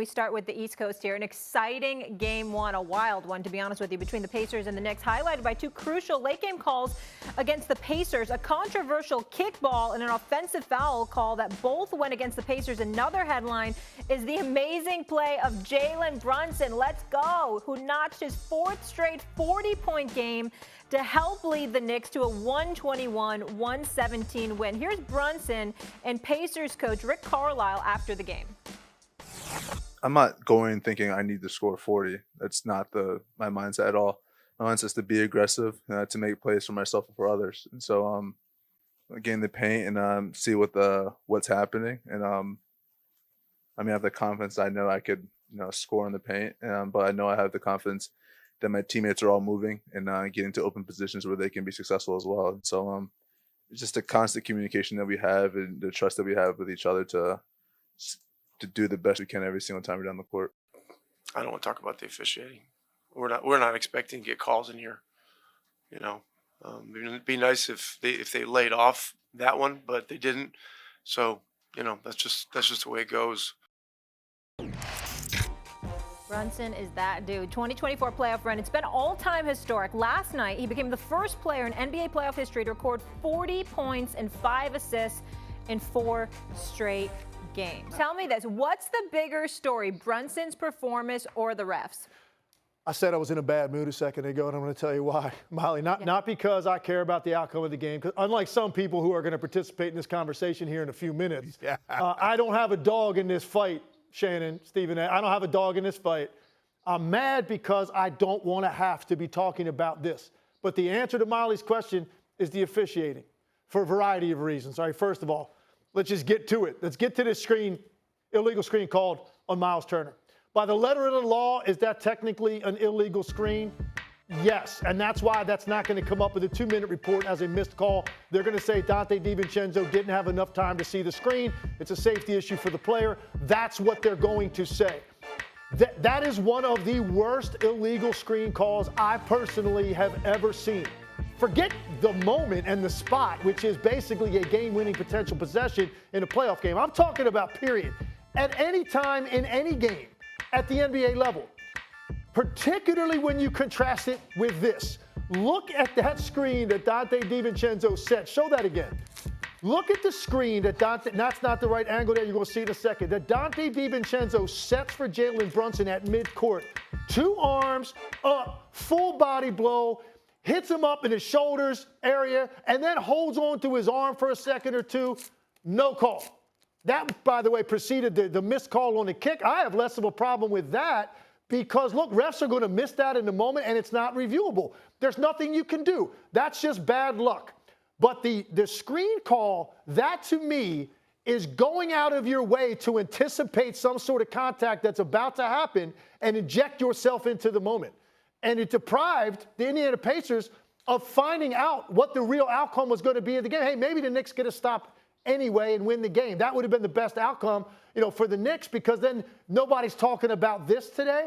We start with the East Coast here. An exciting game one, a wild one, to be honest with you, between the Pacers and the Knicks, highlighted by two crucial late game calls against the Pacers. A controversial kickball and an offensive foul call that both went against the Pacers. Another headline is the amazing play of Jalen Brunson, let's go, who notched his fourth straight 40-point game to help lead the Knicks to a 121-117 win. Here's Brunson and Pacers coach Rick Carlisle after the game. I'm not going thinking I need to score 40. That's not my mindset at all. My mindset is to be aggressive, to make plays for myself and for others. And so gain the paint and see what's happening. And I have the confidence I know I could score in the paint, but I know I have the confidence that my teammates are all moving and getting to open positions where they can be successful as well. And so it's just a constant communication that we have and the trust that we have with each other to do the best we can every single time we're down the court. I don't want to talk about the officiating. We're not expecting to get calls in here. It'd be nice if they laid off that one, but they didn't. So that's just the way it goes. Brunson is that dude. 2024 playoff run. It's been all-time historic. Last night, he became the first player in NBA playoff history to record 40 points and 5 assists in 4 straight games. Tell me this. What's the bigger story, Brunson's performance or the refs? I said I was in a bad mood a second ago, and I'm going to tell you why, Molly. Not because I care about the outcome of the game, because unlike some people who are going to participate in this conversation here in a few minutes, I don't have a dog in this fight. Shannon, Stephen, I don't have a dog in this fight. I'm mad because I don't want to have to be talking about this. But the answer to Molly's question is the officiating for a variety of reasons. All right, first of all, let's just get to it. Let's get to this illegal screen called on Miles Turner. By the letter of the law, is that technically an illegal screen? Yes, and that's why that's not going to come up with a 2-minute report as a missed call. They're going to say Dante DiVincenzo didn't have enough time to see the screen. It's a safety issue for the player. That's what they're going to say. That is one of the worst illegal screen calls I personally have ever seen. Forget the moment and the spot, which is basically a game-winning potential possession in a playoff game. I'm talking about period. At any time in any game at the NBA level, particularly when you contrast it with this. Look at that screen that Dante DiVincenzo set. Show that again. Look at the screen that that's not the right angle there. You're going to see in a second. That Dante DiVincenzo sets for Jalen Brunson at midcourt. 2 arms up, full body blow, hits him up in his shoulders area, and then holds on to his arm for a second or two. No call. That, by the way, preceded the missed call on the kick. I have less of a problem with that. Because, look, refs are going to miss that in the moment, and it's not reviewable. There's nothing you can do. That's just bad luck. But the screen call, that to me is going out of your way to anticipate some sort of contact that's about to happen and inject yourself into the moment. And it deprived the Indiana Pacers of finding out what the real outcome was going to be of the game. Hey, maybe the Knicks get a stop anyway and win the game. That would have been the best outcome, for the Knicks, because then nobody's talking about this today.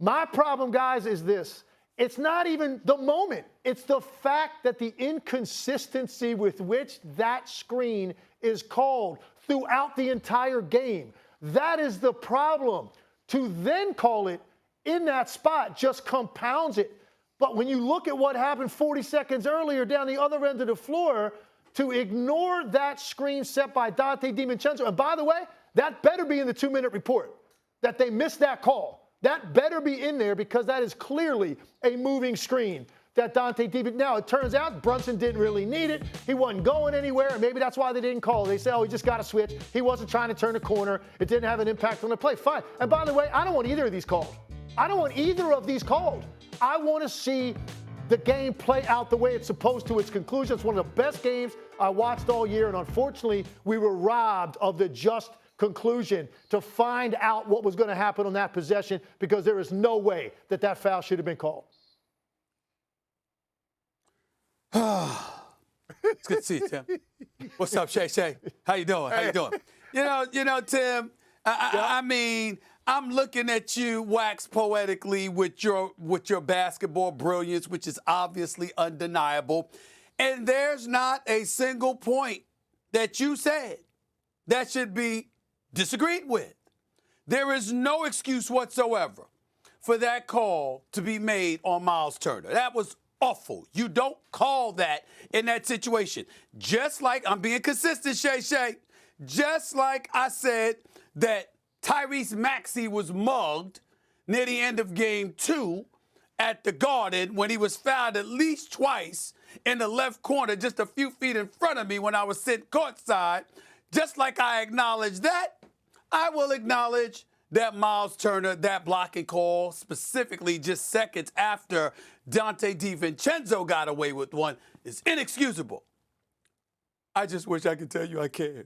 My problem, guys, is this. It's not even the moment. It's the fact that the inconsistency with which that screen is called throughout the entire game. That is the problem. To then call it in that spot just compounds it. But when you look at what happened 40 seconds earlier down the other end of the floor, to ignore that screen set by Dante DiVincenzo, and by the way, that better be in the 2-minute report, that they missed that call. That better be in there because that is clearly a moving screen that Dante DiVincenzo. Now, it turns out Brunson didn't really need it. He wasn't going anywhere, and maybe that's why they didn't call. They say, he just got to switch. He wasn't trying to turn a corner. It didn't have an impact on the play. Fine. And by the way, I don't want either of these called. I don't want either of these called. I want to see the game play out the way it's supposed to its conclusion. It's one of the best games I watched all year, and unfortunately, we were robbed of the just conclusion to find out what was going to happen on that possession, because there is no way that foul should have been called. It's good to see you, Tim. What's up, Shay? How you doing? Tim, I mean, I'm looking at you wax poetically with your basketball brilliance, which is obviously undeniable. And there's not a single point that you said that should be disagreed with. There is no excuse whatsoever for that call to be made on Miles Turner. That was awful. You don't call that in that situation. Just like, I'm being consistent, Shay, just like I said that Tyrese Maxey was mugged near the end of game 2 at the Garden when he was fouled at least twice in the left corner just a few feet in front of me when I was sitting courtside. Just like I acknowledge that, I will acknowledge that Miles Turner, that blocking call, specifically just seconds after Dante DiVincenzo got away with one, is inexcusable. I just wish I could tell you I can,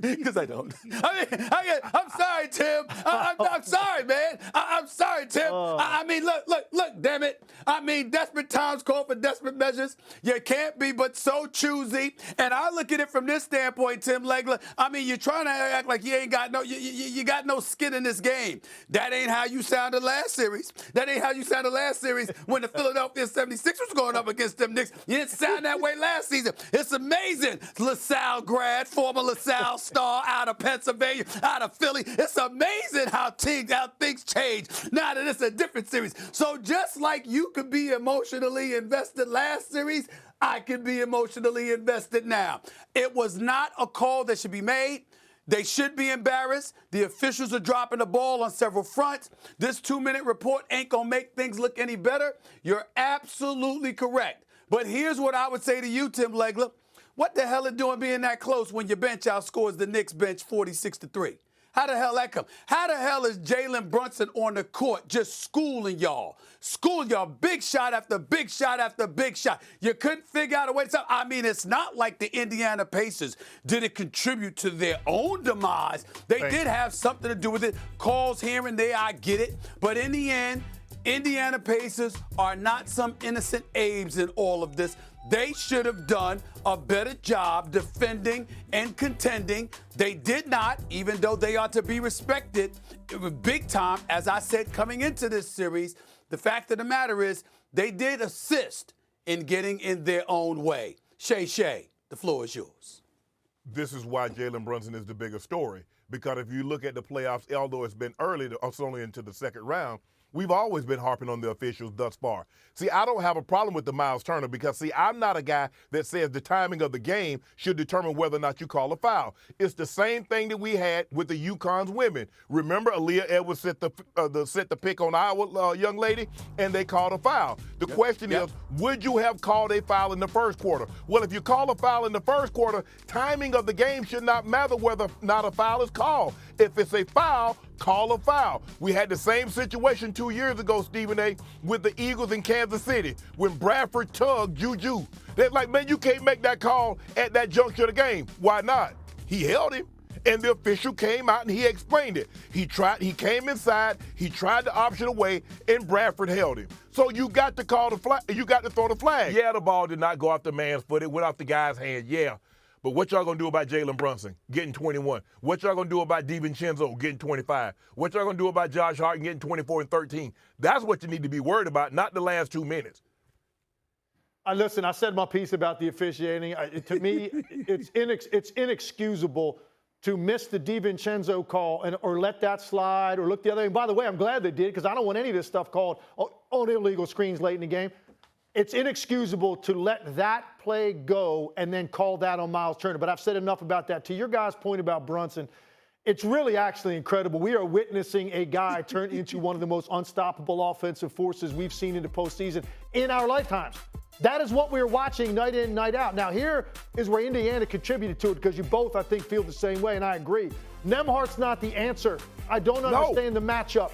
because I don't. I'm sorry, Tim. I'm sorry, man. I'm sorry, Tim. I mean, look, damn it. I mean, desperate times call for desperate measures. You can't be but so choosy. And I look at it from this standpoint, Tim Legler. I mean, you're trying to act like you ain't got you got no skin in this game. That ain't how you sounded last series. That ain't how you sounded last series when the Philadelphia 76ers was going up against them Knicks. You didn't sound that way last season. It's amazing. LaSalle grad, former LaSalle star out of Pennsylvania, out of Philly. It's amazing how things change now that it's a different series. So just like you could be emotionally invested last series, I can be emotionally invested now. It was not a call that should be made. They should be embarrassed. The officials are dropping the ball on several fronts. This 2-minute report ain't going to make things look any better. You're absolutely correct. But here's what I would say to you, Tim Legler. What the hell are doing being that close when your bench outscores the Knicks bench 46-3? How the hell that come? How the hell is Jalen Brunson on the court just schooling y'all? Schooling y'all, big shot after big shot after big shot. You couldn't figure out a way to... I mean, it's not like the Indiana Pacers didn't contribute to their own demise. They did have something to do with it. Calls here and there, I get it. But in the end, Indiana Pacers are not some innocent Abes in all of this. They should have done a better job defending and contending. They did not, even though they are to be respected big time. As I said, coming into this series, the fact of the matter is they did assist in getting in their own way. Shay, the floor is yours. This is why Jalen Brunson is the bigger story. Because if you look at the playoffs, although it's been early, it's only into the second round, we've always been harping on the officials thus far. See, I don't have a problem with the Miles Turner because, see, I'm not a guy that says the timing of the game should determine whether or not you call a foul. It's the same thing that we had with the UConn's women. Remember, Aaliyah Edwards set the pick on our young lady, and they called a foul. The question is, would you have called a foul in the first quarter? Well, if you call a foul in the first quarter, timing of the game should not matter whether or not a foul is called. If it's a foul, call a foul. We had the same situation 2 years ago, Stephen A., with the Eagles in Kansas City when Bradford tugged Juju. They're like, man, you can't make that call at that juncture of the game. Why not? He held him, and the official came out and he explained it. He came inside, he tried to option away, and Bradford held him. So you got to call the flag. You got to throw the flag. Yeah, the ball did not go off the man's foot. It went off the guy's hand. Yeah. But what y'all gonna do about Jalen Brunson getting 21? What y'all gonna do about DiVincenzo getting 25? What y'all gonna do about Josh Hart getting 24 and 13? That's what you need to be worried about, not the last 2 minutes. Listen, I said my piece about the officiating. To me, it's inexcusable to miss the DiVincenzo call or let that slide or look the other way. And by the way, I'm glad they did because I don't want any of this stuff called on illegal screens late in the game. It's inexcusable to let that play go and then call that on Miles Turner. But I've said enough about that. To your guys' point about Brunson, it's really actually incredible. We are witnessing a guy turn into one of the most unstoppable offensive forces we've seen in the postseason in our lifetimes. That is what we're watching night in, night out. Now, here is where Indiana contributed to it because you both, I think, feel the same way, and I agree. Nembhard's not the answer. I don't understand the matchup.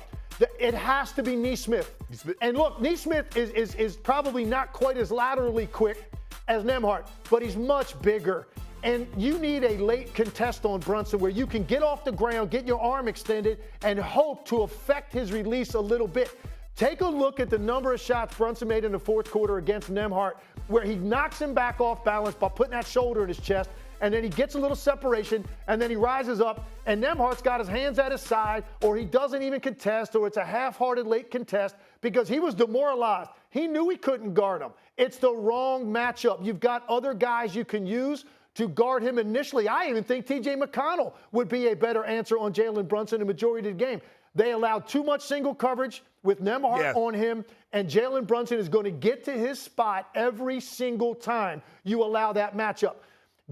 It has to be Nesmith. And look, Nesmith is probably not quite as laterally quick as Nembhard, but he's much bigger. And you need a late contest on Brunson where you can get off the ground, get your arm extended, and hope to affect his release a little bit. Take a look at the number of shots Brunson made in the fourth quarter against Nembhard, where he knocks him back off balance by putting that shoulder in his chest, and then he gets a little separation, and then he rises up, and Nembhard's got his hands at his side, or he doesn't even contest, or it's a half-hearted late contest because he was demoralized. He knew he couldn't guard him. It's the wrong matchup. You've got other guys you can use. to guard him initially. I even think T.J. McConnell would be a better answer on Jalen Brunson the majority of the game. They allowed too much single coverage with Nembhard on him, and Jalen Brunson is going to get to his spot every single time you allow that matchup.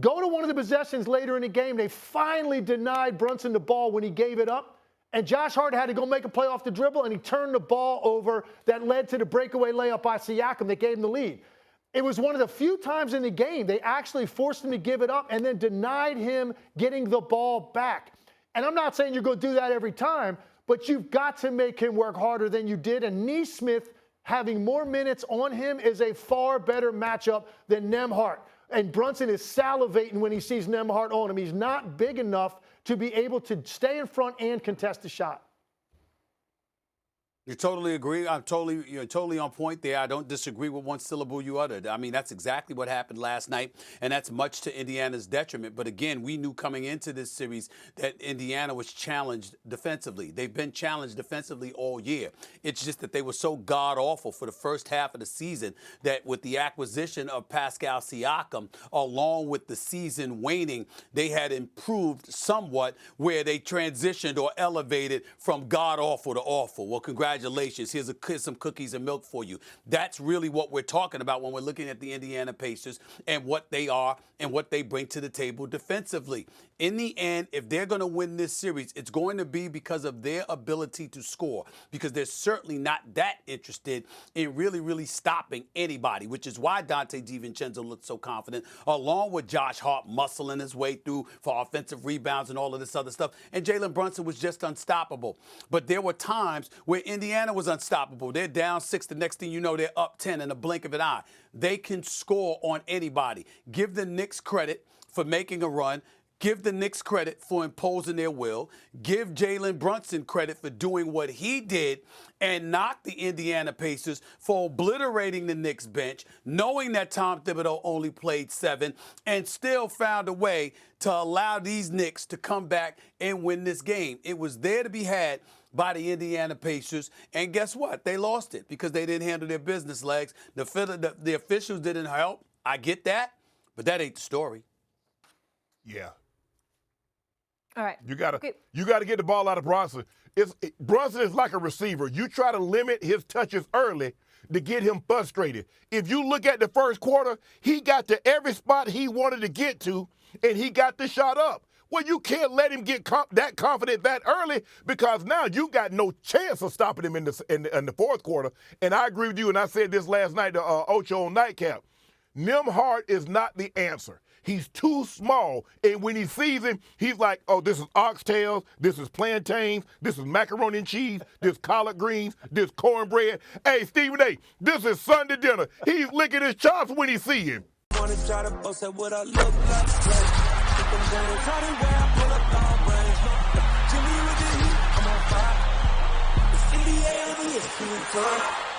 Go to one of the possessions later in the game. They finally denied Brunson the ball when he gave it up, and Josh Hart had to go make a play off the dribble, and he turned the ball over that led to the breakaway layup by Siakam that gave him the lead. It was one of the few times in the game they actually forced him to give it up and then denied him getting the ball back. And I'm not saying you're going to do that every time, but you've got to make him work harder than you did. And Nesmith having more minutes on him is a far better matchup than Nembhard. And Brunson is salivating when he sees Nembhard on him. He's not big enough to be able to stay in front and contest the shot. You totally agree. You're totally on point there. I don't disagree with one syllable you uttered. I mean, that's exactly what happened last night, and that's much to Indiana's detriment. But again, we knew coming into this series that Indiana was challenged defensively. They've been challenged defensively all year. It's just that they were so god-awful for the first half of the season that with the acquisition of Pascal Siakam, along with the season waning, they had improved somewhat where they transitioned or elevated from god-awful to awful. Well, congratulations. Here's some cookies and milk for you. That's really what we're talking about when we're looking at the Indiana Pacers and what they are and what they bring to the table defensively. In the end, if they're going to win this series, it's going to be because of their ability to score, because they're certainly not that interested in really stopping anybody, which is why Dante DiVincenzo looked so confident, along with Josh Hart muscling his way through for offensive rebounds and all of this other stuff. And Jalen Brunson was just unstoppable. But there were times where Indiana was unstoppable. They're down 6. The next thing you know, they're up 10 in a blink of an eye. They can score on anybody. Give the Knicks credit for making a run. Give the Knicks credit for imposing their will. Give Jalen Brunson credit for doing what he did and knock the Indiana Pacers for obliterating the Knicks bench, knowing that Tom Thibodeau only played 7 and still found a way to allow these Knicks to come back and win this game. It was there to be had by the Indiana Pacers, and guess what? They lost it because they didn't handle their business legs. The officials didn't help. I get that, but that ain't the story. Yeah. All right. You gotta get the ball out of Brunson. Brunson is like a receiver. You try to limit his touches early to get him frustrated. If you look at the first quarter, he got to every spot he wanted to get to, and he got the shot up. Well, you can't let him get that confident that early, because now you got no chance of stopping him in the fourth quarter. And I agree with you, and I said this last night to Ocho on Nightcap. Nembhard is not the answer. He's too small, and when he sees him, he's like, oh, this is oxtails, this is plantains, this is macaroni and cheese, this collard greens, this cornbread. Hey, Stephen A., this is Sunday dinner. He's licking his chops when he sees him. Wanna try to boast at what I look like. Them down, try to wear, I pull up all brains. Jimmy with the heat, I'm on fire. It's NBA over here,